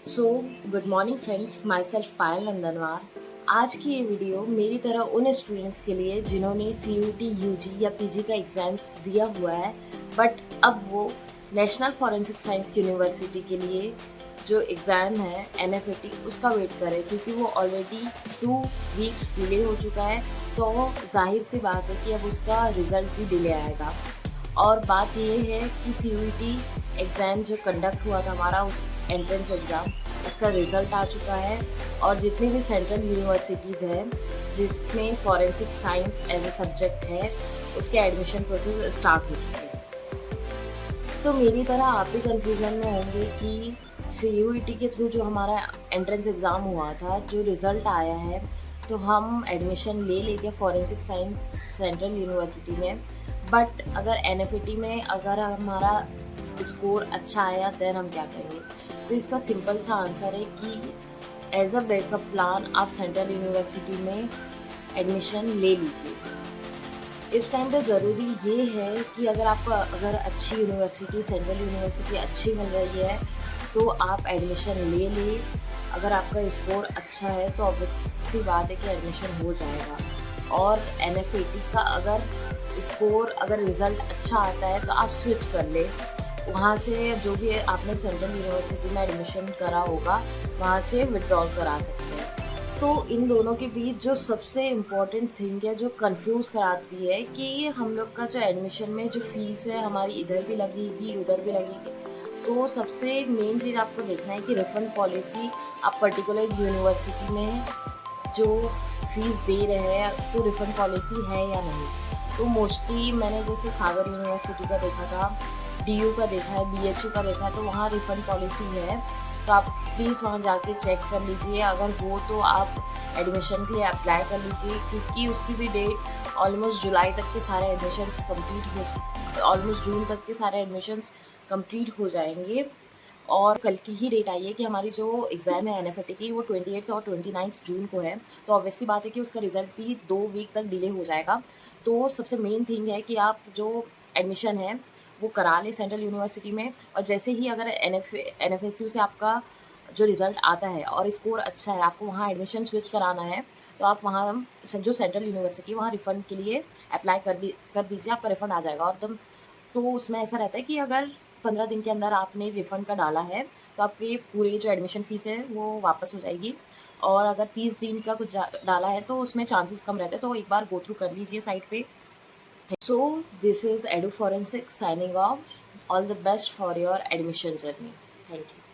सो good morning friends, myself Payal Nandanwar. आज की ये वीडियो मेरी तरह उन स्टूडेंट्स के लिए जिन्होंने CUET UG या PG का एग्ज़ाम्स दिया हुआ है, बट अब वो नेशनल फॉरेंसिक साइंस यूनिवर्सिटी के लिए जो एग्ज़ाम है NFAT उसका वेट करें, क्योंकि वो ऑलरेडी 2 वीक्स डिले हो चुका है। तो जाहिर सी बात है कि अब उसका रिज़ल्ट भी डिले आएगा। और बात ये है कि CUET एग्ज़ाम जो कंडक्ट हुआ था हमारा, उस एंट्रेंस एग्ज़ाम, उसका रिज़ल्ट आ चुका है। और जितनी भी सेंट्रल यूनिवर्सिटीज़ हैं जिसमें forensic science as a subject है, उसके एडमिशन प्रोसेस स्टार्ट हो चुके हैं। तो मेरी तरह आप भी कन्फ्यूज़न में होंगे कि CUET के थ्रू जो हमारा एंट्रेंस एग्ज़ाम हुआ था, जो रिज़ल्ट आया है, तो हम एडमिशन ले लेंगे फॉरेंसिक साइंस सेंट्रल यूनिवर्सिटी में। बट अगर NFAT में अगर हमारा स्कोर अच्छा आया देन हम क्या करेंगे? तो इसका सिंपल सा आंसर है कि एज अ बैकअप प्लान आप सेंट्रल यूनिवर्सिटी में एडमिशन ले लीजिए। इस टाइम पे ज़रूरी ये है कि अगर अच्छी यूनिवर्सिटी, सेंट्रल यूनिवर्सिटी अच्छी मिल रही है तो आप एडमिशन ले लें। अगर आपका स्कोर अच्छा है तो ऑब्वियस सी बात है कि एडमिशन हो जाएगा। और NFAT का अगर रिज़ल्ट अच्छा आता है तो आप स्विच कर लें। वहाँ से जो भी आपने सेंट्रल यूनिवर्सिटी में एडमिशन करा होगा, वहाँ से विड्रॉल करा सकते हैं। तो इन दोनों के बीच जो सबसे इम्पॉर्टेंट थिंग है, जो कंफ्यूज कराती है, कि हम लोग का जो एडमिशन में जो फ़ीस है हमारी इधर भी लगेगी उधर भी लगेगी। तो सबसे मेन चीज़ आपको देखना है कि रिफ़ंड पॉलिसी आप पर्टिकुलर यूनिवर्सिटी में जो फ़ीस दे रहे हैं तो रिफ़ंड पॉलिसी है या नहीं। तो मोस्टली मैंने जैसे सागर यूनिवर्सिटी का देखा था, DU का देखा है, BHU का देखा है, तो वहाँ रिफ़ंड पॉलिसी है। तो आप प्लीज़ वहाँ जाके चेक कर लीजिए। अगर हो तो आप एडमिशन के लिए अप्लाई कर लीजिए, क्योंकि उसकी भी डेट ऑलमोस्ट जुलाई तक के सारे एडमिशन्स ऑलमोस्ट जून तक के सारे एडमिशन्स कंप्लीट हो जाएंगे। और कल की ही डेट आई है कि हमारी जो एग्ज़ाम है NFAT की, वो 28 और 29 जून को है। तो ऑब्वियसली बात है कि उसका रिज़ल्ट भी 2 वीक तक डिले हो जाएगा। तो सबसे मेन थिंग है कि आप जो एडमिशन है वो करा लें सेंट्रल यूनिवर्सिटी में। और जैसे ही अगर NFSU से आपका जो रिज़ल्ट आता है और स्कोर अच्छा है, आपको वहाँ एडमिशन स्विच कराना है, तो आप वहाँ जो सेंट्रल यूनिवर्सिटी है वहाँ रिफ़ंड के लिए अप्लाई कर दीजिए। आपका रिफ़ंड आ जाएगा। और एकदम, तो उसमें ऐसा रहता है कि अगर 15 दिन के अंदर आपने रिफ़ंड का डाला है तो आपकी पूरी जो एडमिशन फ़ीस है वो वापस हो जाएगी। और अगर 30 दिन का कुछ डाला है तो उसमें चांसेस कम रहते हैं। तो एक बार गो थ्रू कर लीजिए साइट पे। So this is Edu Forensic signing off. All the best for your admission journey. Thank you.